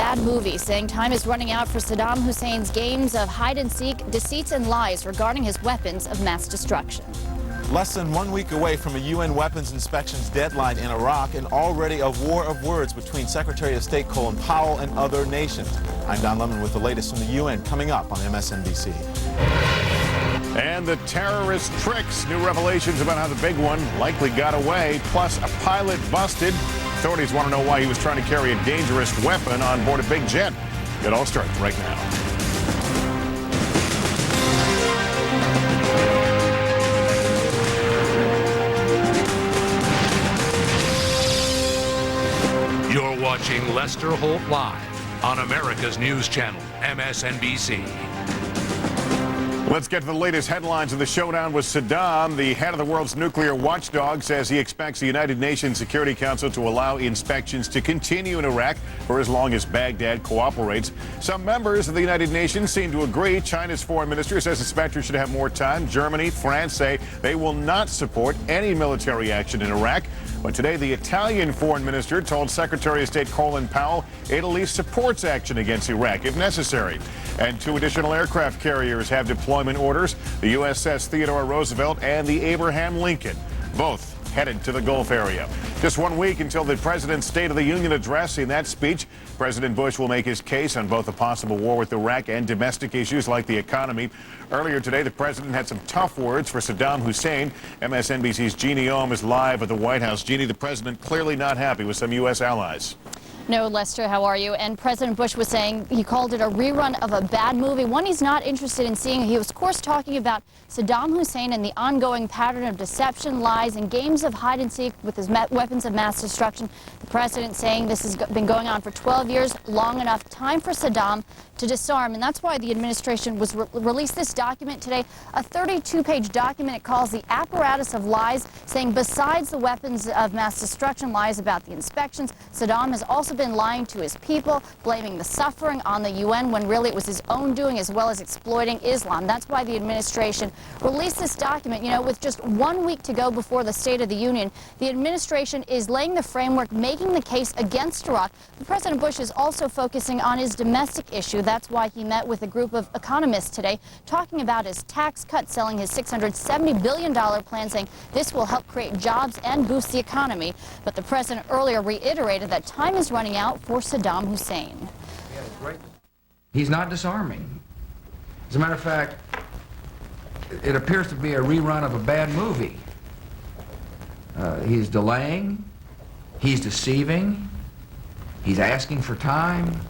bad movie, saying time is running out for Saddam Hussein's games of hide-and-seek, deceits, and lies regarding his weapons of mass destruction. Less than 1 week away from a UN weapons inspections deadline in Iraq, and already a war of words between Secretary of State Colin Powell and other nations. I'm Don Lemon with the latest from the UN coming up on MSNBC. And the terrorist tricks. New revelations about how the big one likely got away, plus a pilot busted. Authorities want to know why he was trying to carry a dangerous weapon on board a big jet. It all starts right now. You're watching Lester Holt Live on America's news channel, MSNBC. Let's get to the latest headlines of the showdown with Saddam. The head of the world's nuclear watchdog says he expects the United Nations Security Council to allow inspections to continue in Iraq for as long as Baghdad cooperates. Some members of the United Nations seem to agree. China's foreign minister says inspectors should have more time. Germany, France say they will not support any military action in Iraq. But today, the Italian foreign minister told Secretary of State Colin Powell Italy supports action against Iraq if necessary. And 2 additional aircraft carriers have deployment orders. The USS Theodore Roosevelt and the Abraham Lincoln, both headed to the Gulf area. Just 1 week until the president's State of the Union address. In that speech, President Bush will make his case on both a possible war with Iraq and domestic issues like the economy. Earlier today, the president had some tough words for Saddam Hussein. MSNBC's Jeannie Ohm is live at the White House. Jeannie, the president clearly not happy with some U.S. allies. No, Lester, how are you? And President Bush was saying he called it a rerun of a bad movie, one he's not interested in seeing. He was, of course, talking about Saddam Hussein and the ongoing pattern of deception, lies, and games of hide-and-seek with his weapons of mass destruction. The president saying this has been going on for 12 years, long enough, time for Saddam to disarm. And that's why the administration was released this document today, a 32-page document it calls the apparatus of lies, saying besides the weapons of mass destruction lies about the inspections, Saddam has also been lying to his people, blaming the suffering on the UN when really it was his own doing, as well as exploiting Islam. That's why the administration released this document. You know, with just 1 week to go before the State of the Union, the administration is laying the framework, making the case against Iraq. But President Bush is also focusing on his domestic issue. That's why he met with a group of economists today, talking about his tax cut, selling his $670 billion plan, saying this will help create jobs and boost the economy. But the president earlier reiterated that time is running out for Saddam Hussein. He's not disarming. As a matter of fact, it appears to be a rerun of a bad movie. He's delaying, he's deceiving, he's asking for time,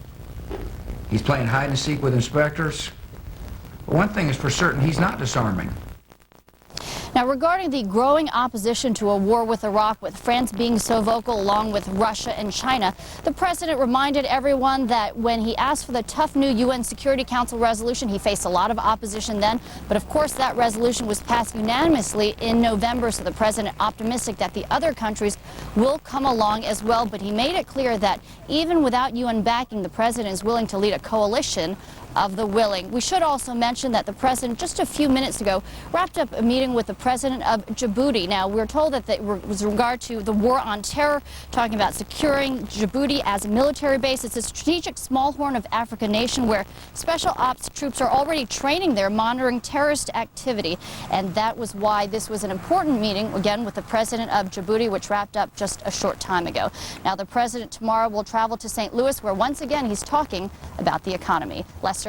he's playing hide and seek with inspectors. But one thing is for certain, he's not disarming. Now, regarding the growing opposition to a war with Iraq, with France being so vocal along with Russia and China, the president reminded everyone that when he asked for the tough new UN Security Council resolution, he faced a lot of opposition then. But of course, that resolution was passed unanimously in November, so the president optimistic that the other countries will come along as well. But he made it clear that even without UN backing, the president is willing to lead a coalition of the willing. We should also mention that the president just a few minutes ago wrapped up a meeting with the president of Djibouti. Now, we're told that it was in regard to the war on terror, talking about securing Djibouti as a military base. It's a strategic small horn of Africa nation where special ops troops are already training there, monitoring terrorist activity. And that was why this was an important meeting, again, with the president of Djibouti, which wrapped up just a short time ago. Now, the president tomorrow will travel to St. Louis, where once again he's talking about the economy. Lester?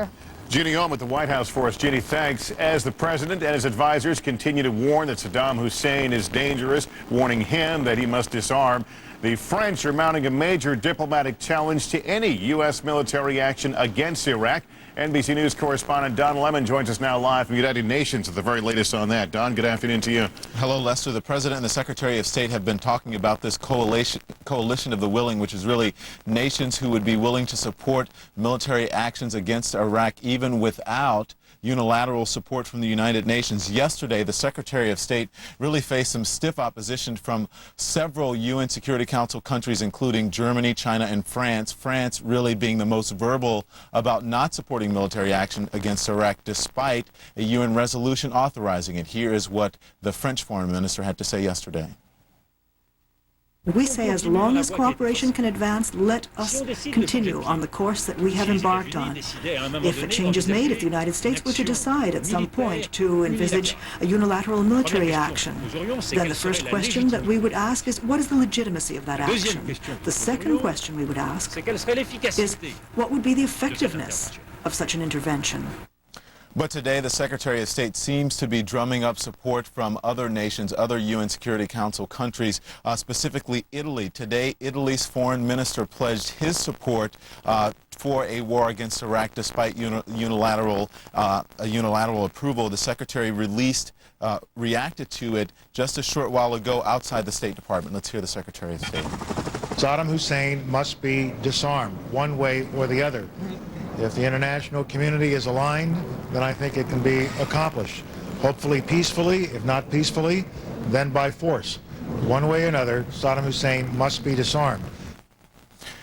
Jeannie Ohm at the White House for us. Jeannie, thanks. As the president and his advisors continue to warn that Saddam Hussein is dangerous, warning him that he must disarm, the French are mounting a major diplomatic challenge to any U.S. military action against Iraq. NBC News correspondent Don Lemon joins us now live from the United Nations with the very latest on that. Don, good afternoon to you. Hello, Lester. The president and the secretary of state have been talking about this coalition of the willing, which is really nations who would be willing to support military actions against Iraq even without unilateral support from the United Nations. Yesterday, the Secretary of State really faced some stiff opposition from several UN Security Council countries, including Germany, China, and France. France really being the most verbal about not supporting military action against Iraq, despite a UN resolution authorizing it. Here is what the French foreign minister had to say yesterday. We say as long as cooperation can advance, let us continue on the course that we have embarked on. If a change is made, if the United States were to decide at some point to envisage a unilateral military action, then the first question that we would ask is, what is the legitimacy of that action? The second question we would ask is, what would be the effectiveness of such an intervention? But today, the Secretary of State seems to be drumming up support from other nations, other UN Security Council countries, specifically Italy. Today, Italy's foreign minister pledged his support for a war against Iraq despite unilateral approval. The Secretary reacted to it just a short while ago outside the State Department. Let's hear the Secretary of State. Saddam Hussein must be disarmed one way or the other. If the international community is aligned, then I think it can be accomplished. Hopefully peacefully, if not peacefully, then by force. One way or another, Saddam Hussein must be disarmed.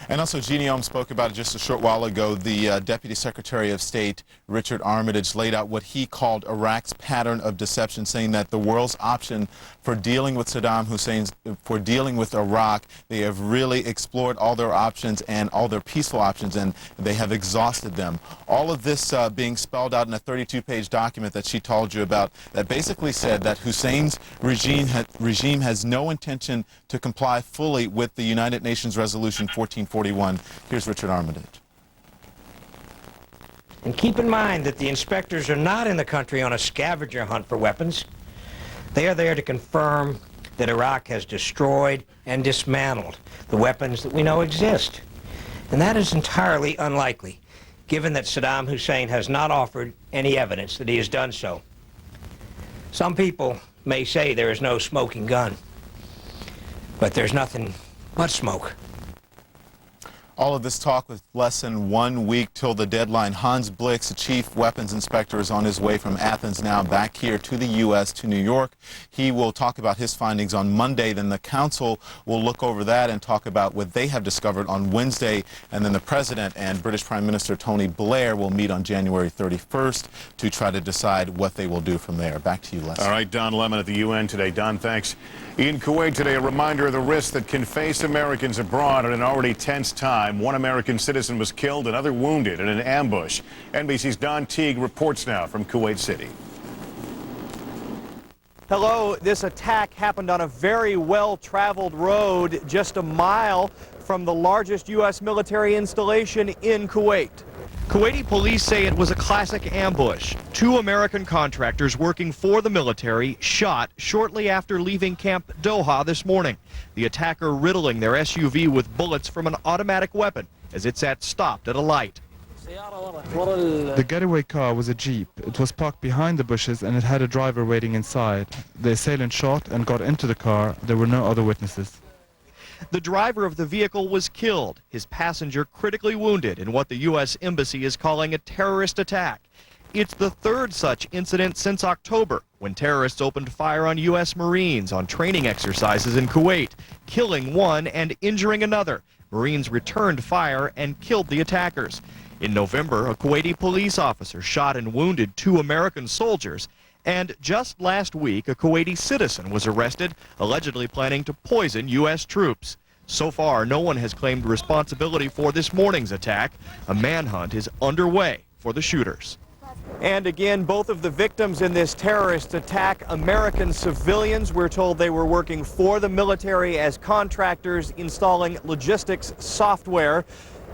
And also, Jeanne Ohm spoke about it just a short while ago. The Deputy Secretary of State, Richard Armitage, laid out what he called Iraq's pattern of deception, saying that the world's option for dealing with Saddam Hussein's, for dealing with Iraq, they have really explored all their options and all their peaceful options, and they have exhausted them. All of this being spelled out in a 32-page document that she told you about that basically said that Hussein's regime has no intention to comply fully with the United Nations Resolution 1441. Here's Richard Armitage. And keep in mind that the inspectors are not in the country on a scavenger hunt for weapons. They are there to confirm that Iraq has destroyed and dismantled the weapons that we know exist. And that is entirely unlikely, given that Saddam Hussein has not offered any evidence that he has done so. Some people may say there is no smoking gun, but there's nothing but smoke. All of this talk with less than 1 week till the deadline. Hans Blix, the chief weapons inspector, is on his way from Athens now back here to the U.S., to New York. He will talk about his findings on Monday. Then the council will look over that and talk about what they have discovered on Wednesday. And then the president and British Prime Minister Tony Blair will meet on January 31st to try to decide what they will do from there. Back to you, Les. All right, Don Lemon at the UN today. Don, thanks. In Kuwait today, a reminder of the risks that can face Americans abroad at an already tense time. One American citizen was killed, another wounded in an ambush. NBC's Don Teague reports now from Kuwait City. Hello, this attack happened on a very well-traveled road just a mile from the largest U.S. military installation in Kuwait. Kuwaiti police say it was a classic ambush. 2 American contractors working for the military shot shortly after leaving Camp Doha this morning. The attacker riddling their SUV with bullets from an automatic weapon as it sat stopped at a light. The getaway car was a Jeep. It was parked behind the bushes and it had a driver waiting inside. The assailant shot and got into the car. There were no other witnesses. The driver of the vehicle was killed, his passenger critically wounded in what the U.S. Embassy is calling a terrorist attack. It's the 3rd such incident since October, when terrorists opened fire on U.S. Marines on training exercises in Kuwait, killing one and injuring another. Marines returned fire and killed the attackers. In November, a Kuwaiti police officer shot and wounded 2 American soldiers. And just last week, a Kuwaiti citizen was arrested, allegedly planning to poison U.S. troops. So far, no one has claimed responsibility for this morning's attack. A manhunt is underway for the shooters. And again, both of the victims in this terrorist attack, American civilians. We're told they were working for the military as contractors installing logistics software.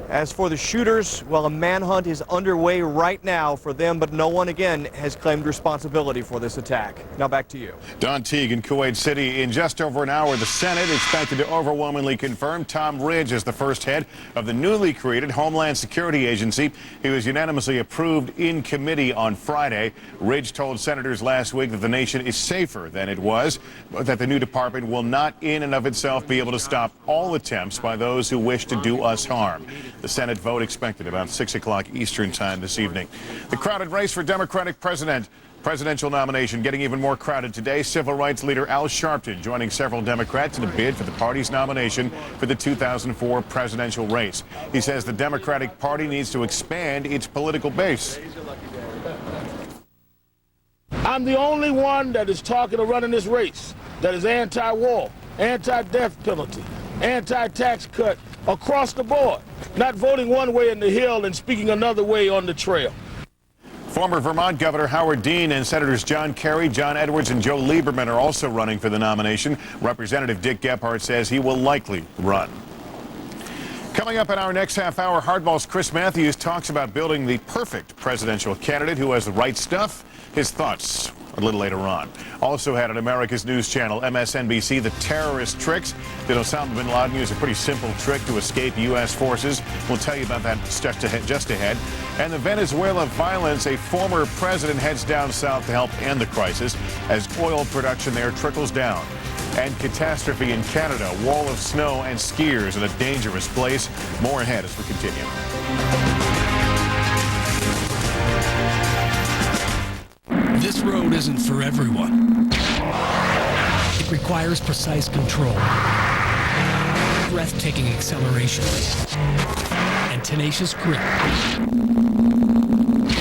As for the shooters, well, a manhunt is underway right now for them, but no one, again, has claimed responsibility for this attack. Now back to you. Don Teague in Kuwait City. In just over an hour, the Senate expected to overwhelmingly confirm Tom Ridge as the first head of the newly created Homeland Security Agency. He was unanimously approved in committee on Friday. Ridge told senators last week that the nation is safer than it was, but that the new department will not in and of itself be able to stop all attempts by those who wish to do us harm. The Senate vote expected about 6 o'clock Eastern time this evening. The crowded race for Democratic presidential nomination getting even more crowded today. Civil rights leader Al Sharpton joining several Democrats in a bid for the party's nomination for the 2004 presidential race. He says the Democratic Party needs to expand its political base. I'm the only one that is talking of running this race that is anti-war, anti-death penalty, anti-tax cut across the board, not voting one way in the Hill and speaking another way on the trail. Former Vermont Governor Howard Dean and Senators John Kerry, John Edwards, and Joe Lieberman are also running for the nomination. Representative Dick Gephardt says he will likely run. Coming up in our next half hour, Hardball's Chris Matthews talks about building the perfect presidential candidate who has the right stuff. His thoughts a little later on. Also had on America's news channel, MSNBC, the terrorist tricks. Did Osama bin Laden use a pretty simple trick to escape U.S. forces? We'll tell you about that just ahead. And the Venezuela violence, a former president heads down south to help end the crisis as oil production there trickles down. And catastrophe in Canada, wall of snow and skiers in a dangerous place. More ahead as we continue. This road isn't for everyone. It requires precise control, breathtaking acceleration, and tenacious grip.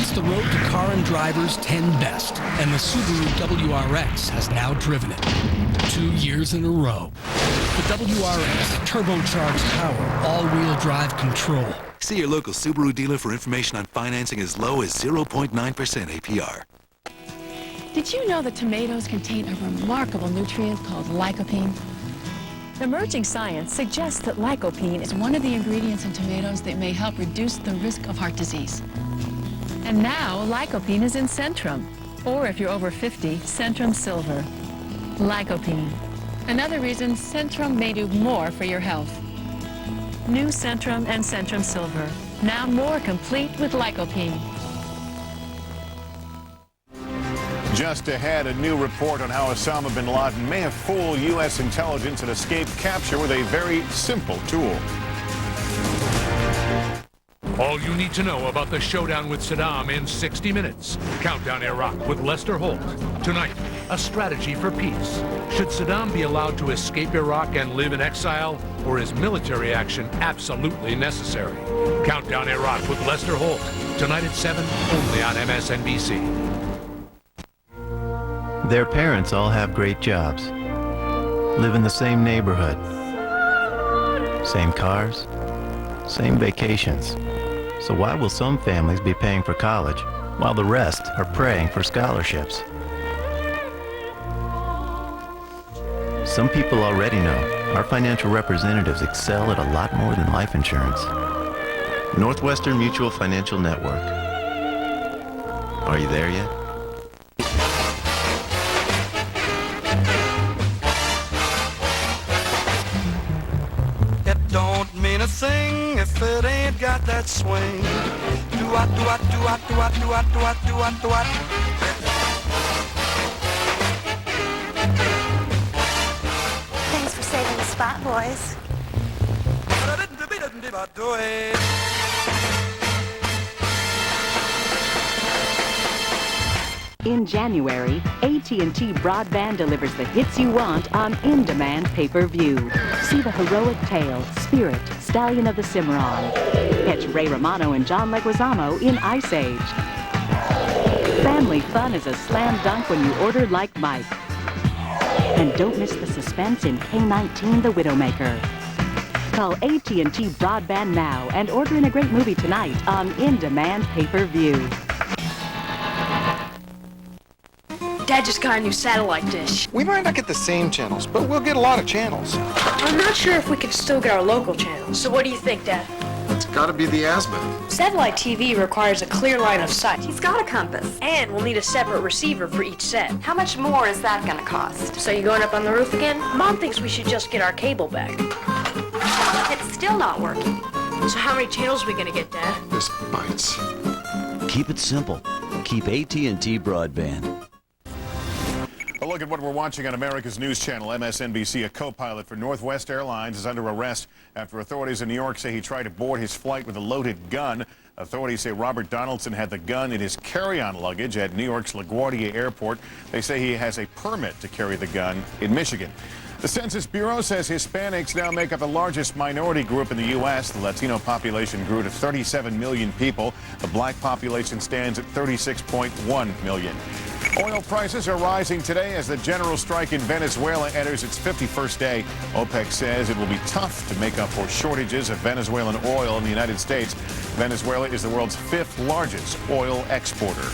It's the road to car and drivers 10 best, and the Subaru WRX has now driven it 2 years in a row. The WRX, turbocharged power, all-wheel drive control. See your local Subaru dealer for information on financing as low as 0.9% APR. Did you know that tomatoes contain a remarkable nutrient called lycopene? Emerging science suggests that lycopene is one of the ingredients in tomatoes that may help reduce the risk of heart disease. And now, lycopene is in Centrum, or if you're over 50, Centrum Silver. Lycopene. Another reason Centrum may do more for your health. New Centrum and Centrum Silver. Now more complete with lycopene. Just ahead, a new report on how Osama bin Laden may have fooled U.S. intelligence and escaped capture with a very simple tool. All you need to know about the showdown with Saddam in 60 minutes. Countdown Iraq with Lester Holt. Tonight, a strategy for peace. Should Saddam be allowed to escape Iraq and live in exile, or is military action absolutely necessary? Countdown Iraq with Lester Holt. Tonight at 7, only on MSNBC. Their parents all have great jobs, live in the same neighborhood, same cars, same vacations. So why will some families be paying for college while the rest are praying for scholarships? Some people already know our financial representatives excel at a lot more than life insurance. Northwestern Mutual Financial Network. Are you there yet? A thing if it ain't got that swing. Do-what, do-what, do-what, do-what, do-what, do-what, do-what, do-what. Thanks for saving the spot, boys. In January, AT&T Broadband delivers the hits you want on in-demand pay-per-view. See the heroic tale, Spirit, Stallion of the Cimarron. Catch Ray Romano and John Leguizamo in Ice Age. Family fun is a slam dunk when you order like Mike. And don't miss the suspense in K-19 The Widowmaker. Call AT&T Broadband now and order in a great movie tonight on in-demand pay-per-view. Dad just got a new satellite dish. We might not get the same channels, but we'll get a lot of channels. I'm not sure if we can still get our local channels. So what do you think, Dad? It's gotta be the azimuth. Satellite TV requires a clear line of sight. He's got a compass. And we'll need a separate receiver for each set. How much more is that gonna cost? So you going up on the roof again? Mom thinks we should just get our cable back. It's still not working. So how many channels are we gonna get, Dad? This bites. Keep it simple. Keep AT&T Broadband. A look at what we're watching on America's news channel, MSNBC. A co-pilot for Northwest Airlines is under arrest after authorities in New York say he tried to board his flight with a loaded gun. Authorities say Robert Donaldson had the gun in his carry-on luggage at New York's LaGuardia Airport. They say he has a permit to carry the gun in Michigan. The Census Bureau says Hispanics now make up the largest minority group in the U.S. The Latino population grew to 37 million people. The black population stands at 36.1 million. Oil prices are rising today as the general strike in Venezuela enters its 51st day. OPEC says it will be tough to make up for shortages of Venezuelan oil in the United States. Venezuela is the world's 5th largest oil exporter.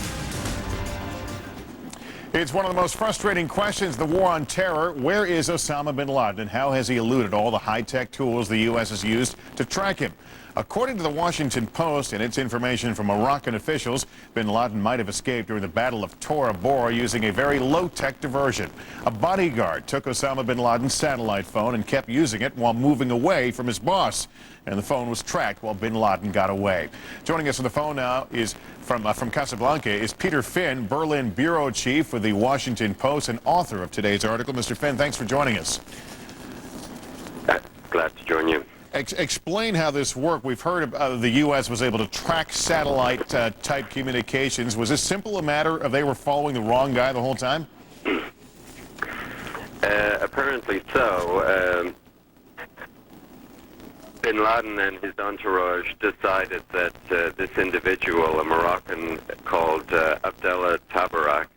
It's one of the most frustrating questions, the war on terror. Where is Osama bin Laden, and how has he eluded all the high-tech tools the U.S. has used to track him? According to the Washington Post and its information from Moroccan officials, bin Laden might have escaped during the Battle of Tora Bora using a very low-tech diversion. A bodyguard took Osama bin Laden's satellite phone and kept using it while moving away from his boss. And the phone was tracked while bin Laden got away. Joining us on the phone now is from Casablanca is Peter Finn, Berlin bureau chief for the Washington Post and author of today's article. Mr. Finn, thanks for joining us. Glad to join you. Explain how this worked. We've heard the U.S. was able to track satellite-type communications. Was this simple a matter of they were following the wrong guy the whole time? Apparently so. Bin Laden and his entourage decided that this individual, a Moroccan called Abdallah Tabarak,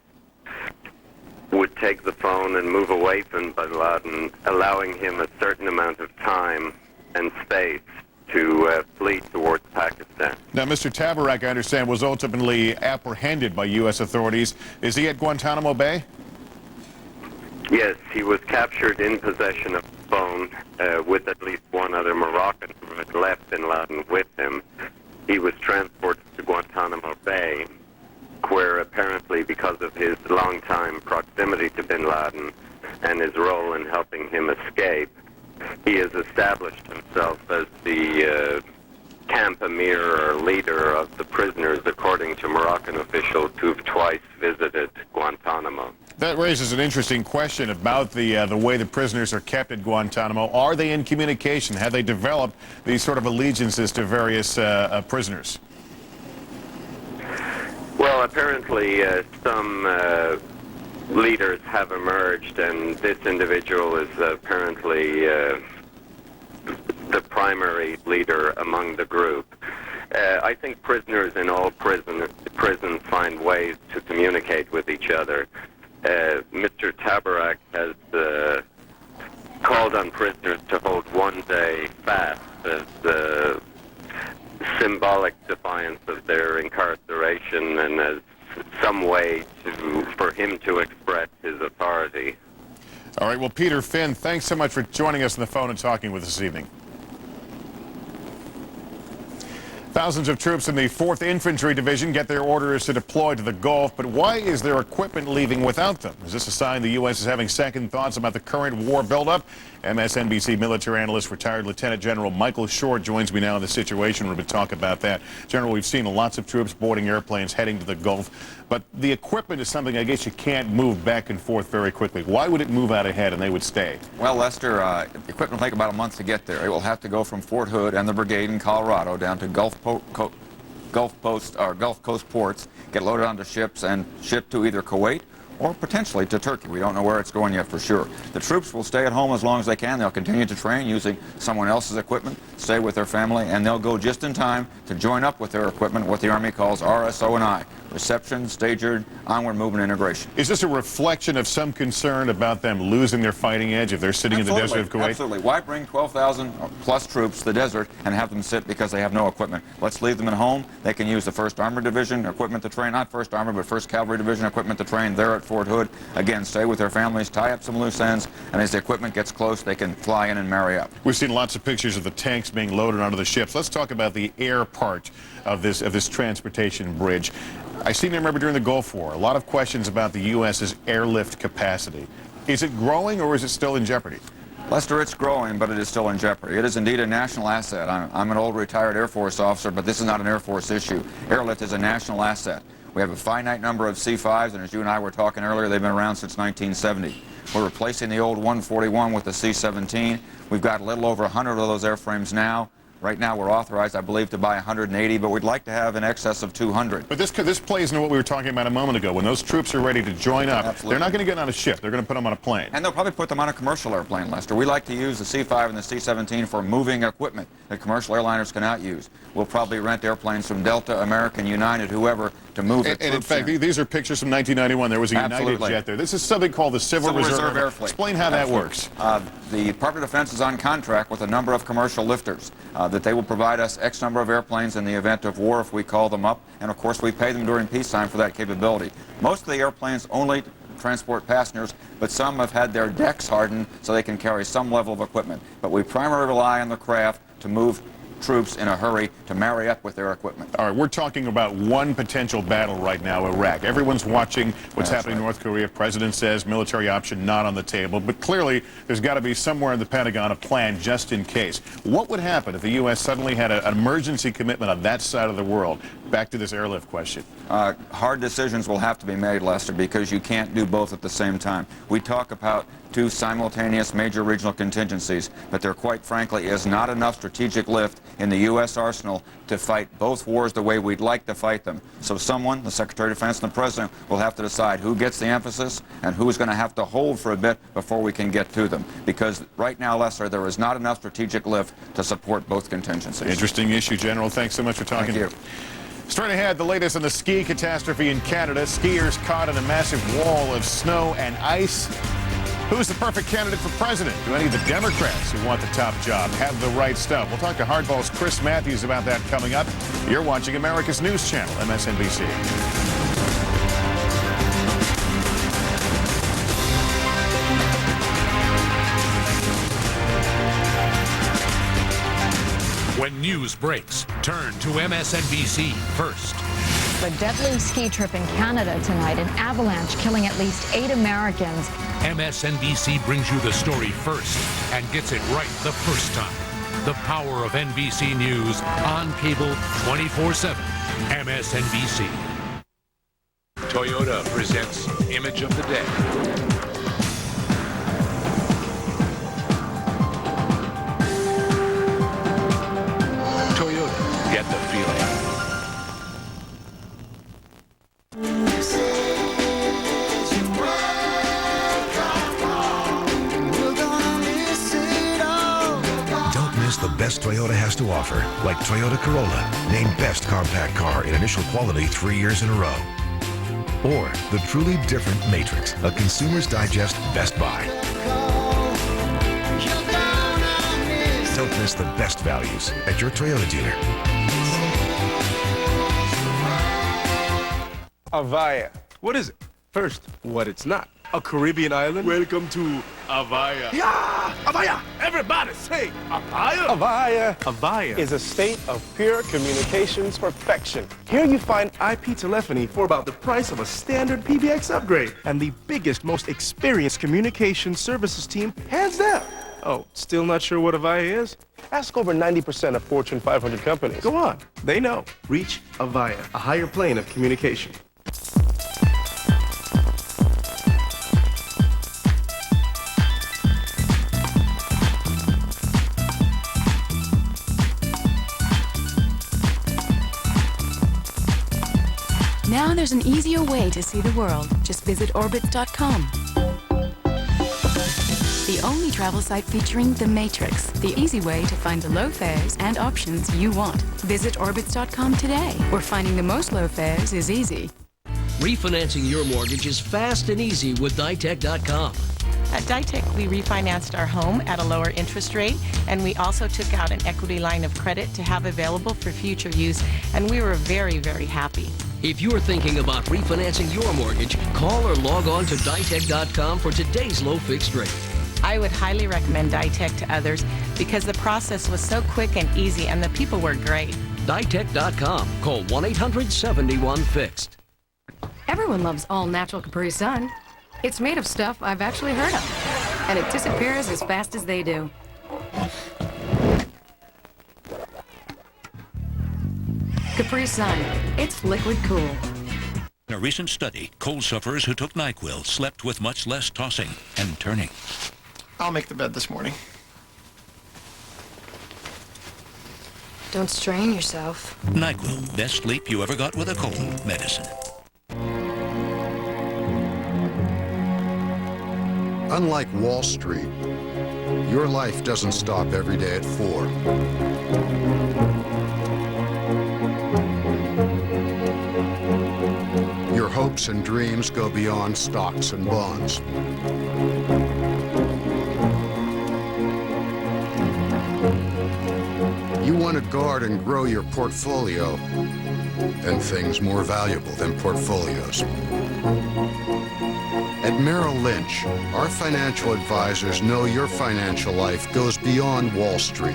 would take the phone and move away from bin Laden, allowing him a certain amount of time and space to flee towards Pakistan. Now, Mr. Tabarak, I understand, was ultimately apprehended by U.S. authorities. Is he at Guantanamo Bay? Yes, he was captured in possession of the phone with at least one other Moroccan who had left bin Laden with him. He was transported to Guantanamo Bay, where apparently because of his long-time proximity to bin Laden and his role in helping him escape, he has established himself as the camp emir or leader of the prisoners, according to Moroccan officials who've twice visited Guantanamo. That raises an interesting question about the way the prisoners are kept at Guantanamo. Are they in communication? Have they developed these sort of allegiances to various prisoners? Well, apparently some leaders have emerged, and this individual is apparently the primary leader among the group. I think prisoners in all prisons find ways to communicate with each other. Mr. Tabarak has called on prisoners to hold one-day fast as symbolic defiance of their incarceration and as some way for him to express his authority. All right, well, Peter Finn, thanks so much for joining us on the phone and talking with us this evening. Thousands of troops in the 4th Infantry Division get their orders to deploy to the Gulf, but why is their equipment leaving without them? Is this a sign the U.S. is having second thoughts about the current war buildup? MSNBC military analyst, retired Lieutenant General Michael Short joins me now in the Situation Room to talk about that. General, we've seen lots of troops boarding airplanes heading to the Gulf, but the equipment is something I guess you can't move back and forth very quickly. Why would it move out ahead and they would stay? Well, Lester, equipment will take about a month to get there. It will have to go from Fort Hood and the brigade in Colorado down to Gulf Coast ports, get loaded onto ships and shipped to either Kuwait or potentially to Turkey. We don't know where it's going yet for sure. The troops will stay at home as long as they can. They'll continue to train using someone else's equipment, stay with their family, and they'll go just in time to join up with their equipment, what the Army calls RSO&I, reception, staged, onward movement integration. Is this a reflection of some concern about them losing their fighting edge if they're sitting in the desert of Kuwait? Absolutely. Why bring 12,000 plus troops to the desert and have them sit because they have no equipment? Let's leave them at home. They can use the 1st Armored Division equipment to train, not 1st Armored, but 1st Cavalry Division equipment to train there at Fort Hood. Again, stay with their families, tie up some loose ends, and as the equipment gets close, they can fly in and marry up. We've seen lots of pictures of the tanks being loaded onto the ships. Let's talk about the air part of this transportation bridge. I seem to remember during the Gulf War, a lot of questions about the U.S.'s airlift capacity. Is it growing or is it still in jeopardy? Lester, it's growing, but it is still in jeopardy. It is indeed a national asset. I'm an old retired Air Force officer, but this is not an Air Force issue. Airlift is a national asset. We have a finite number of C-5s, and as you and I were talking earlier, they've been around since 1970. We're replacing the old 141 with the C-17. We've got a little over 100 of those airframes now. Right now we're authorized, I believe, to buy 180, but we'd like to have in excess of 200. But this plays into what we were talking about a moment ago. When those troops are ready to join up, Absolutely. They're not going to get on a ship. They're going to put them on a plane. And they'll probably put them on a commercial airplane, Lester. We like to use the C-5 and the C-17 for moving equipment that commercial airliners cannot use. We'll probably rent airplanes from Delta, American, United, whoever, to move it. And in fact, these are pictures from 1991. There was a United jet there. This is something called the Civil Reserve Air Fleet. Explain how that works. The Department of Defense is on contract with a number of commercial lifters that they will provide us X number of airplanes in the event of war if we call them up. And of course, we pay them during peacetime for that capability. Most of the airplanes only transport passengers, but some have had their decks hardened so they can carry some level of equipment. But we primarily rely on the craft to move troops in a hurry to marry up with their equipment. All right, we're talking about one potential battle right now, Iraq. Everyone's watching what's happening in North Korea. President says military option not on the table, but clearly there's got to be somewhere in the Pentagon a plan just in case. What would happen if the U.S. suddenly had an emergency commitment on that side of the world? Back to this airlift question. Hard decisions will have to be made, Lester, because you can't do both at the same time. We talk about two simultaneous major regional contingencies, but there, quite frankly, is not enough strategic lift in the U.S. arsenal to fight both wars the way we'd like to fight them. So someone, the Secretary of Defense and the President, will have to decide who gets the emphasis and who's going to have to hold for a bit before we can get to them. Because right now, Lester, there is not enough strategic lift to support both contingencies. Interesting issue, General. Thanks so much for talking. Thank you. Straight ahead, the latest on the ski catastrophe in Canada. Skiers caught in a massive wall of snow and ice. Who's the perfect candidate for president? Do any of the Democrats who want the top job have the right stuff? We'll talk to Hardball's Chris Matthews about that coming up. You're watching America's News Channel, MSNBC. When news breaks, turn to MSNBC first. A deadly ski trip in Canada tonight, an avalanche killing at least 8 Americans. MSNBC brings you the story first and gets it right the first time. The power of NBC News on cable 24/7. MSNBC. Toyota presents Image of the Day. Toyota, get the feeling. The best Toyota has to offer, like Toyota Corolla, named Best Compact Car in initial quality 3 years in a row. Or the truly different Matrix, a Consumer's Digest Best Buy. Don't miss the best values at your Toyota dealer. Avaya. What is it? First, what it's not. A Caribbean island? Welcome to Avaya. Yeah! Avaya! Everybody say Avaya! Avaya! Avaya is a state of pure communications perfection. Here you find IP telephony for about the price of a standard PBX upgrade. And the biggest, most experienced communication services team, hands down. Oh, still not sure what Avaya is? Ask over 90% of Fortune 500 companies. Go on. They know. Reach Avaya, a higher plane of communication. Now there's an easier way to see the world. Just visit Orbitz.com. The only travel site featuring The Matrix, the easy way to find the low fares and options you want. Visit Orbitz.com today, where finding the most low fares is easy. Refinancing your mortgage is fast and easy with Ditech.com. At Ditech, we refinanced our home at a lower interest rate, and we also took out an equity line of credit to have available for future use, and we were very, very happy. If you're thinking about refinancing your mortgage, call or log on to Ditech.com for today's low fixed rate. I would highly recommend Ditech to others because the process was so quick and easy, and the people were great. Ditech.com. Call 1-800-71-FIXED. Everyone loves all-natural Capri Sun. It's made of stuff I've actually heard of, and it disappears as fast as they do. Capri Sun. It's liquid cool. In a recent study, cold sufferers who took NyQuil slept with much less tossing and turning. I'll make the bed this morning. Don't strain yourself. NyQuil, best sleep you ever got with a cold medicine. Unlike Wall Street, your life doesn't stop every day at 4. hopes and dreams go beyond stocks and bonds. You want to guard and grow your portfolio, and things more valuable than portfolios. At Merrill Lynch, our financial advisors know your financial life goes beyond Wall Street.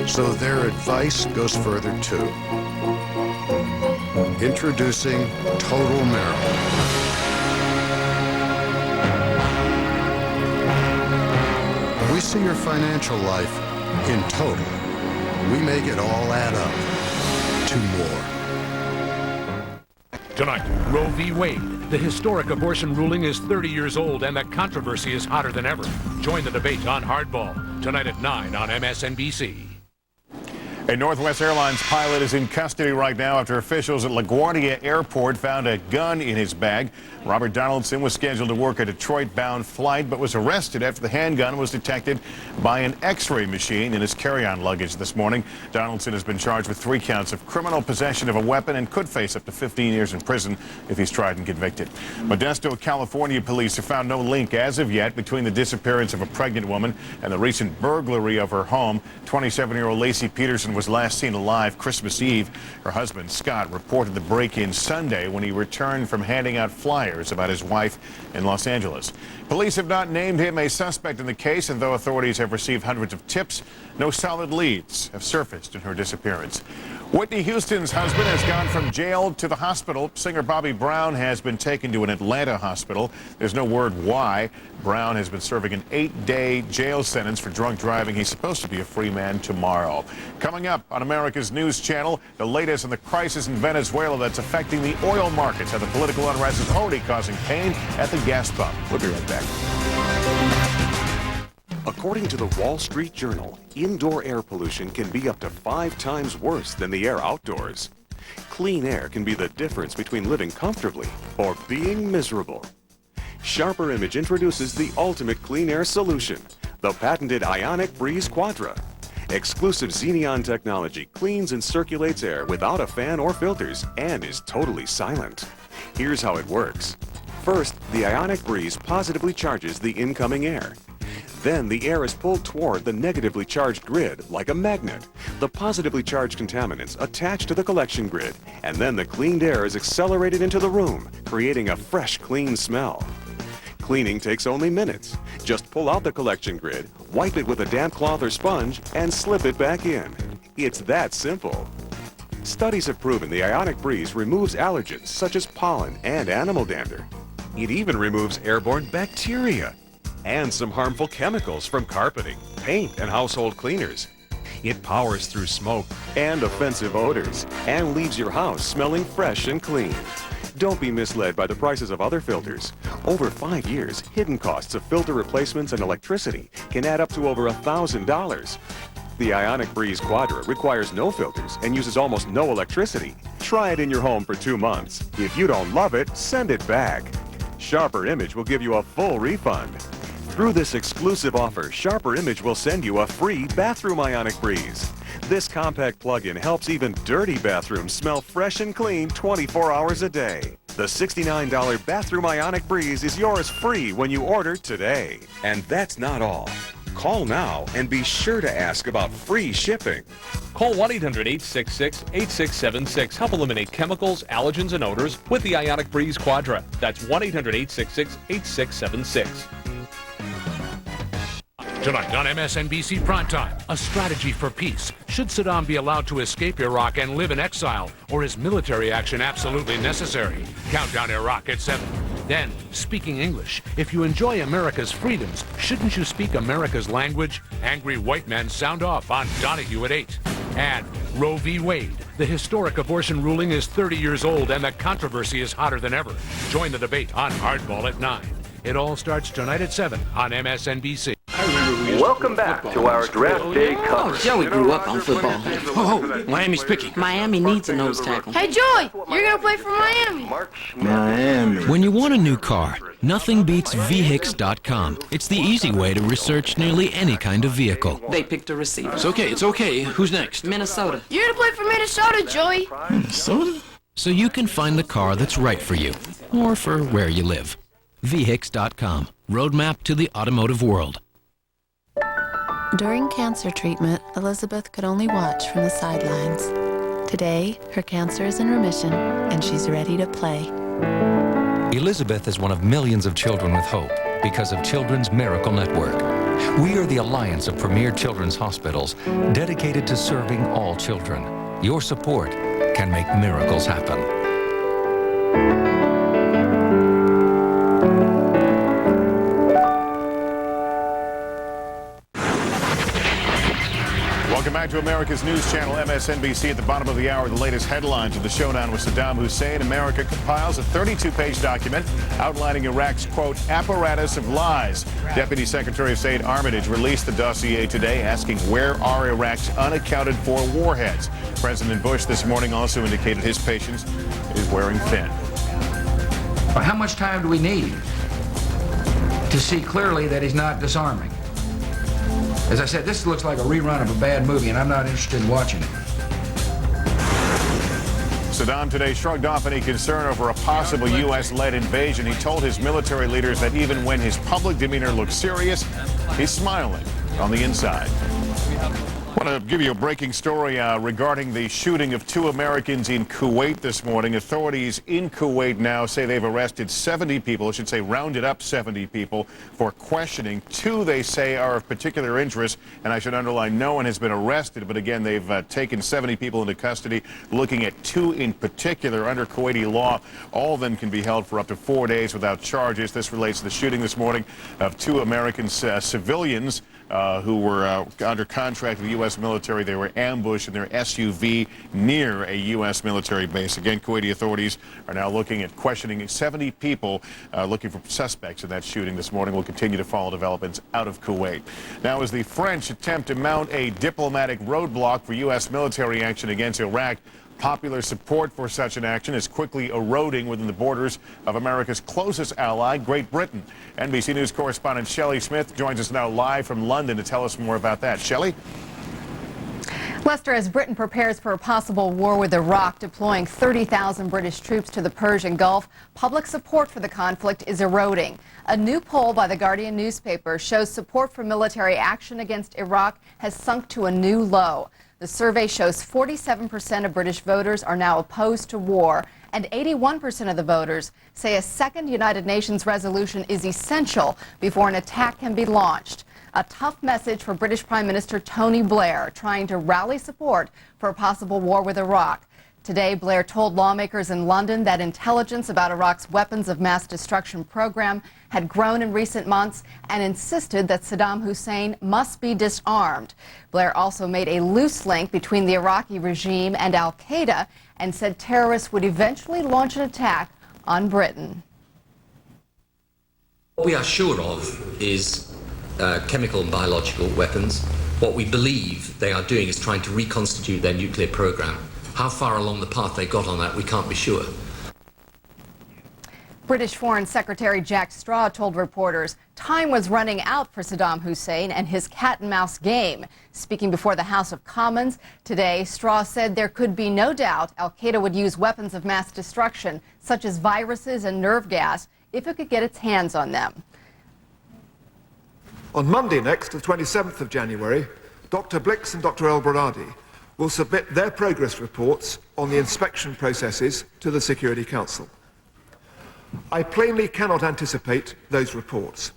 So their advice goes further too. Introducing Total Merrill. We see your financial life in total. We make it all add up to more. Tonight, Roe v. Wade. The historic abortion ruling is 30 years old and the controversy is hotter than ever. Join the debate on Hardball, tonight at 9 on MSNBC. A Northwest Airlines pilot is in custody right now after officials at LaGuardia Airport found a gun in his bag. Robert Donaldson was scheduled to work a Detroit-bound flight, but was arrested after the handgun was detected by an X-ray machine in his carry-on luggage this morning. Donaldson has been charged with 3 counts of criminal possession of a weapon and could face up to 15 years in prison if he's tried and convicted. Modesto, California police have found no link as of yet between the disappearance of a pregnant woman and the recent burglary of her home. 27-year-old Lacey Peterson was last seen alive Christmas Eve. Her husband, Scott, reported the break-in Sunday when he returned from handing out flyers about his wife in Los Angeles. Police have not named him a suspect in the case, and though authorities have received hundreds of tips, no solid leads have surfaced in her disappearance. Whitney Houston's husband has gone from jail to the hospital. Singer Bobby Brown has been taken to an Atlanta hospital. There's no word why. Brown has been serving an 8-day jail sentence for drunk driving. He's supposed to be a free man tomorrow. Coming up on America's News Channel, the latest on the crisis in Venezuela that's affecting the oil markets, how the political unrest is already causing pain at the gas pump. We'll be right back. According to the Wall Street Journal, indoor air pollution can be up to 5 times worse than the air outdoors. Clean air can be the difference between living comfortably or being miserable. Sharper Image introduces the ultimate clean air solution, the patented Ionic Breeze Quadra. Exclusive Xeneon technology cleans and circulates air without a fan or filters and is totally silent. Here's how it works. First, the Ionic Breeze positively charges the incoming air. Then the air is pulled toward the negatively charged grid like a magnet. The positively charged contaminants attach to the collection grid, and then the cleaned air is accelerated into the room, creating a fresh, clean smell. Cleaning takes only minutes. Just pull out the collection grid, wipe it with a damp cloth or sponge, and slip it back in. It's that simple. Studies have proven the Ionic Breeze removes allergens such as pollen and animal dander. It even removes airborne bacteria and some harmful chemicals from carpeting, paint, and household cleaners. It powers through smoke and offensive odors and leaves your house smelling fresh and clean. Don't be misled by the prices of other filters. Over 5 years, hidden costs of filter replacements and electricity can add up to over $1,000. The Ionic Breeze Quadra requires no filters and uses almost no electricity. Try it in your home for 2 months. If you don't love it, send it back. Sharper Image will give you a full refund. Through this exclusive offer, Sharper Image will send you a free bathroom Ionic Breeze. This compact plug-in helps even dirty bathrooms smell fresh and clean 24 hours a day. The $69 bathroom Ionic Breeze is yours free when you order today. And that's not all. Call now and be sure to ask about free shipping. Call 1-800-866-8676. Help eliminate chemicals, allergens, and odors with the Ionic Breeze Quadra. That's 1-800-866-8676. Tonight on MSNBC Primetime, a strategy for peace. Should Saddam be allowed to escape Iraq and live in exile, or is military action absolutely necessary? Countdown Iraq at 7. Then, speaking English. If you enjoy America's freedoms, shouldn't you speak America's language? Angry white men sound off on Donahue at 8. And Roe v. Wade. The historic abortion ruling is 30 years old and the controversy is hotter than ever. Join the debate on Hardball at 9. It all starts tonight at 7 on MSNBC. Welcome back to our draft day coverage. Joey grew up on football. Oh, Miami's picking. Miami needs a nose tackle. Hey, Joey, you're going to play for Miami. Miami. When you want a new car, nothing beats VHIX.com. It's the easy way to research nearly any kind of vehicle. They picked a receiver. It's okay. Who's next? Minnesota. You're going to play for Minnesota, Joey. Minnesota? so you can find the car that's right for you, or for where you live. vhix.com, roadmap to the automotive world. During cancer treatment, Elizabeth could only watch from the sidelines. Today, her cancer is in remission, and she's ready to play. Elizabeth is one of millions of children with hope because of Children's Miracle Network. We are the alliance of premier children's hospitals dedicated to serving all children. Your support can make miracles happen. Welcome back to America's news channel, MSNBC. At the bottom of the hour, the latest headlines of the showdown with Saddam Hussein. America compiles a 32-page document outlining Iraq's, quote, apparatus of lies. Deputy Secretary of State Armitage released the dossier today, asking where are Iraq's unaccounted for warheads. President Bush this morning also indicated his patience is wearing thin. Well, how much time do we need to see clearly that he's not disarming? As I said, this looks like a rerun of a bad movie, and I'm not interested in watching it. Saddam today shrugged off any concern over a possible U.S.-led invasion. He told his military leaders that even when his public demeanor looks serious, he's smiling on the inside. I want to give you a breaking story regarding the shooting of 2 Americans in Kuwait this morning. Authorities in Kuwait now say they've arrested 70 people, I should say rounded up 70 people for questioning. 2 they say are of particular interest, and I should underline no one has been arrested, but again they've taken 70 people into custody, looking at 2 in particular. Under Kuwaiti law, all of them can be held for up to 4 days without charges. This relates to the shooting this morning of 2 American civilians who were under contract with the U.S. military. They were ambushed in their SUV near a U.S. military base. Again, Kuwaiti authorities are now looking at questioning 70 people looking for suspects in that shooting this morning. We'll continue to follow developments out of Kuwait. Now, as the French attempt to mount a diplomatic roadblock for U.S. military action against Iraq, popular support for such an action is quickly eroding within the borders of America's closest ally, Great Britain. NBC News correspondent Shelley Smith joins us now live from London to tell us more about that. Shelley? Lester, as Britain prepares for a possible war with Iraq, deploying 30,000 British troops to the Persian Gulf, public support for the conflict is eroding. A new poll by the Guardian newspaper shows support for military action against Iraq has sunk to a new low. The survey shows 47% of British voters are now opposed to war, and 81% of the voters say a second United Nations resolution is essential before an attack can be launched. A tough message for British Prime Minister Tony Blair, trying to rally support for a possible war with Iraq. Today, Blair told lawmakers in London that intelligence about Iraq's weapons of mass destruction program had grown in recent months and insisted that Saddam Hussein must be disarmed. Blair also made a loose link between the Iraqi regime and al-Qaeda and said terrorists would eventually launch an attack on Britain. What we are sure of is chemical and biological weapons. What we believe they are doing is trying to reconstitute their nuclear program. How far along the path they got on that, we can't be sure. British Foreign Secretary Jack Straw told reporters time was running out for Saddam Hussein and his cat-and-mouse game. Speaking before the House of Commons today, Straw said there could be no doubt al-Qaeda would use weapons of mass destruction, such as viruses and nerve gas, if it could get its hands on them. On Monday next, the 27th of January, Dr. Blix and Dr. El-Baradi will submit their progress reports on the inspection processes to the Security Council. I plainly cannot anticipate those reports.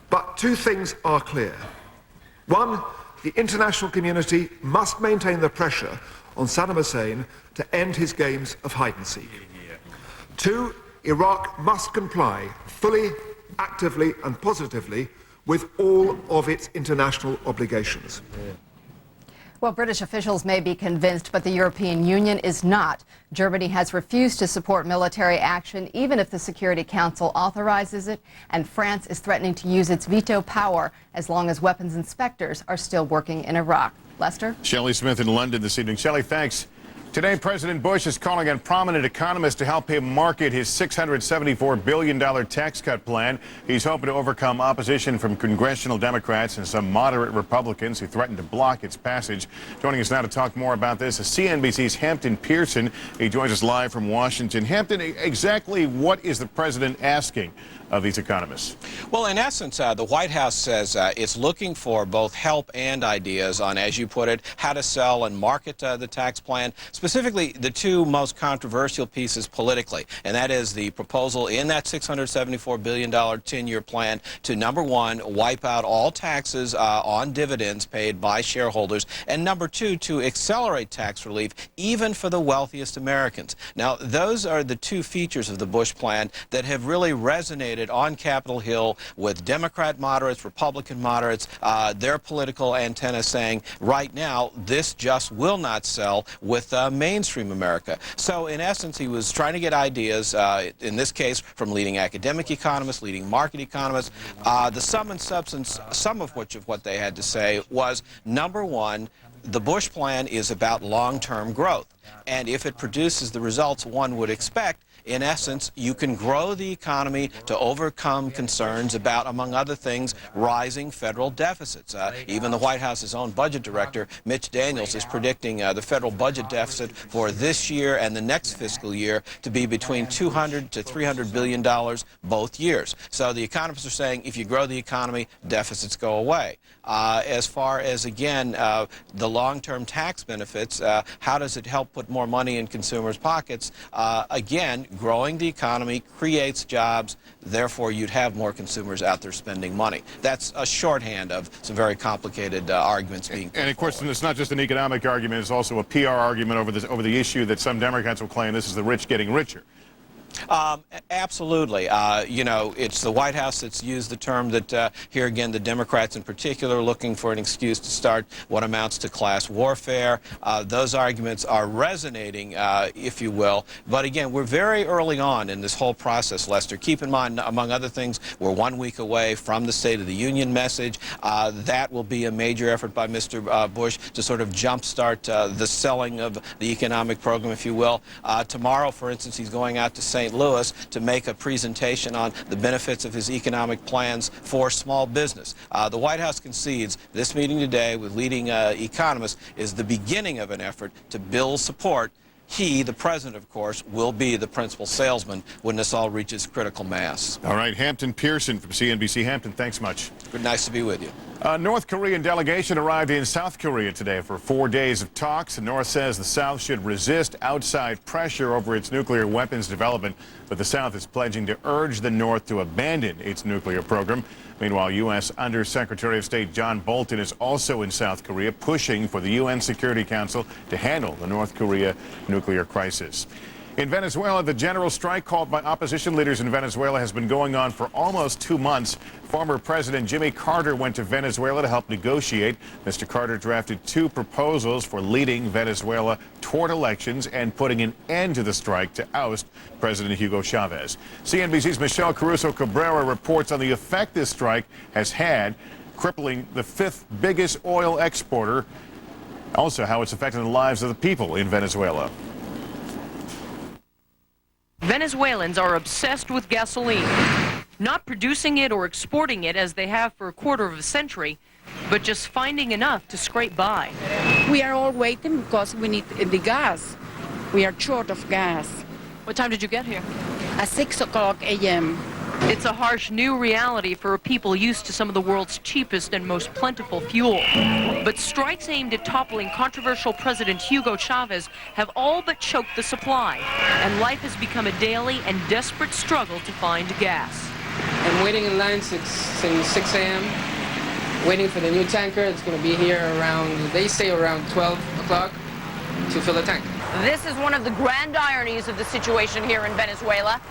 But 2 things are clear. 1, the international community must maintain the pressure on Saddam Hussein to end his games of hide-and-seek. 2, Iraq must comply fully, actively and positively with all of its international obligations. Well, British officials may be convinced, but the European Union is not. Germany has refused to support military action, even if the Security Council authorizes it, and France is threatening to use its veto power as long as weapons inspectors are still working in Iraq. Lester? Shelley Smith in London this evening. Shelley, thanks. Today, President Bush is calling on prominent economists to help him market his $674 billion tax cut plan. He's hoping to overcome opposition from congressional Democrats and some moderate Republicans who threatened to block its passage. Joining us now to talk more about this is CNBC's Hampton Pearson. He joins us live from Washington. Hampton, exactly what is the president asking of these economists? Well, in essence, the White House says it's looking for both help and ideas on, as you put it, how to sell and market the tax plan, specifically the two most controversial pieces politically, and that is the proposal in that $674 billion 10-year plan to, number one, wipe out all taxes on dividends paid by shareholders, and number two, to accelerate tax relief even for the wealthiest Americans. Now, those are the two features of the Bush plan that have really resonated on Capitol Hill with Democrat moderates, Republican moderates, their political antenna saying right now this just will not sell with mainstream America. So in essence, he was trying to get ideas, in this case from leading academic economists, leading market economists. The sum and substance, some of which of what they had to say was, number one, the Bush plan is about long-term growth. And if it produces the results one would expect, in essence, you can grow the economy to overcome concerns about, among other things, rising federal deficits. Even the White House's own budget director, Mitch Daniels, is predicting the federal budget deficit for this year and the next fiscal year to be between $200 to $300 billion both years. So the economists are saying if you grow the economy, deficits go away. As far as, again, the long-term tax benefits, how does it help put more money in consumers' pockets? Again, growing the economy creates jobs, therefore you'd have more consumers out there spending money. That's a shorthand of some very complicated arguments being put And of course, forward. it's not just an economic argument, it's also a PR argument over the issue that some Democrats will claim this is the rich getting richer. Absolutely. You know, it's the White House that's used the term that here again the Democrats in particular are looking for an excuse to start what amounts to class warfare. Those arguments are resonating, if you will. But again, we're very early on in this whole process, Lester. Keep in mind, among other things, we're 1 week away from the State of the Union message. That will be a major effort by Mr. Bush to sort of jumpstart the selling of the economic program, if you will. Tomorrow, for instance, he's going out to St. Louis to make a presentation on the benefits of his economic plans for small business. The White House concedes this meeting today with leading economists is the beginning of an effort to build support. He, the president, of course, will be the principal salesman when this all reaches critical mass. All right, Hampton Pearson from CNBC. Hampton, thanks much. Good, nice to be with you. A North Korean delegation arrived in South Korea today for 4 days of talks. The North says the South should resist outside pressure over its nuclear weapons development, but the South is pledging to urge the North to abandon its nuclear program. Meanwhile, U.S. Under-Secretary of State John Bolton is also in South Korea, pushing for the UN Security Council to handle the North Korea nuclear crisis. In Venezuela, the general strike called by opposition leaders in Venezuela has been going on for almost 2 months. Former President Jimmy Carter went to Venezuela to help negotiate. Mr. Carter drafted 2 proposals for leading Venezuela toward elections and putting an end to the strike to oust President Hugo Chavez. CNBC's Michelle Caruso Cabrera reports on the effect this strike has had, crippling the 5th biggest oil exporter, also how it's affecting the lives of the people in Venezuela. Venezuelans are obsessed with gasoline, not producing it or exporting it as they have for a quarter of a century, but just finding enough to scrape by. We are all waiting because we need the gas. We are short of gas. What time did you get here? At 6 o'clock a.m. It's a harsh new reality for a people used to some of the world's cheapest and most plentiful fuel. But strikes aimed at toppling controversial President Hugo Chavez have all but choked the supply, and life has become a daily and desperate struggle to find gas. I'm waiting in line since 6 a.m., waiting for the new tanker. It's going to be here around, they say around 12 o'clock to fill the tank. This is one of the grand ironies of the situation here in Venezuela.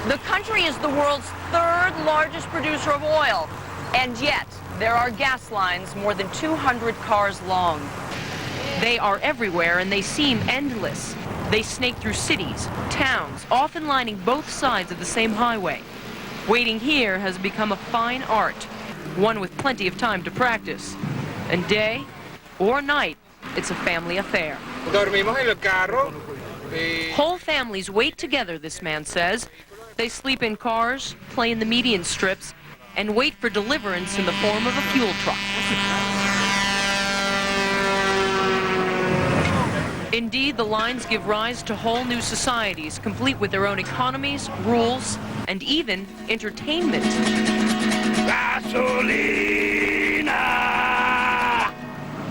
The country is the world's 3rd largest producer of oil, and yet there are gas lines more than 200 cars long. They are everywhere, and they seem endless. They snake through cities, towns, often lining both sides of the same highway. Waiting here has become a fine art, one with plenty of time to practice. And day or night, it's a family affair. Dormimos en el carro. Whole families wait together, this man says. They sleep in cars, play in the median strips, and wait for deliverance in the form of a fuel truck. Indeed, the lines give rise to whole new societies, complete with their own economies, rules, and even entertainment. Gasolina.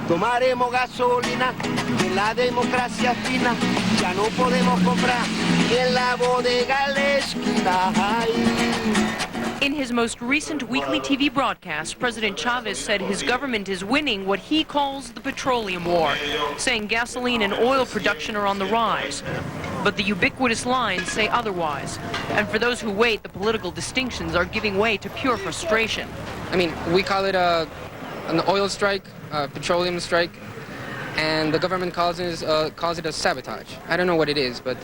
Tomaremos gasolina de la democracia fina. Ya no podemos comprar ni en la bodega la esquina. In his most recent weekly TV broadcast, President Chavez said his government is winning what he calls the petroleum war, saying gasoline and oil production are on the rise. But the ubiquitous lines say otherwise. And for those who wait, the political distinctions are giving way to pure frustration. I mean, we call it an oil strike, a petroleum strike, and the government calls it a sabotage. I don't know what it is, but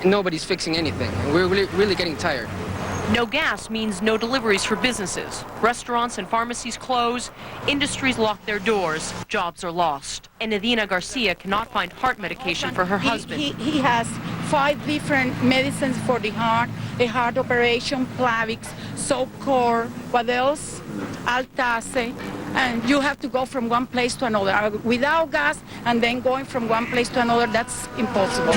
nobody's fixing anything. We're really getting tired. No gas means no deliveries for businesses. Restaurants and pharmacies close, industries lock their doors, jobs are lost. And Edina Garcia cannot find heart medication for her husband. He has 5 different medicines for the heart, a heart operation, Plavix, Socor, what else? Altase. And you have to go from one place to another. Without gas and then going from one place to another, that's impossible.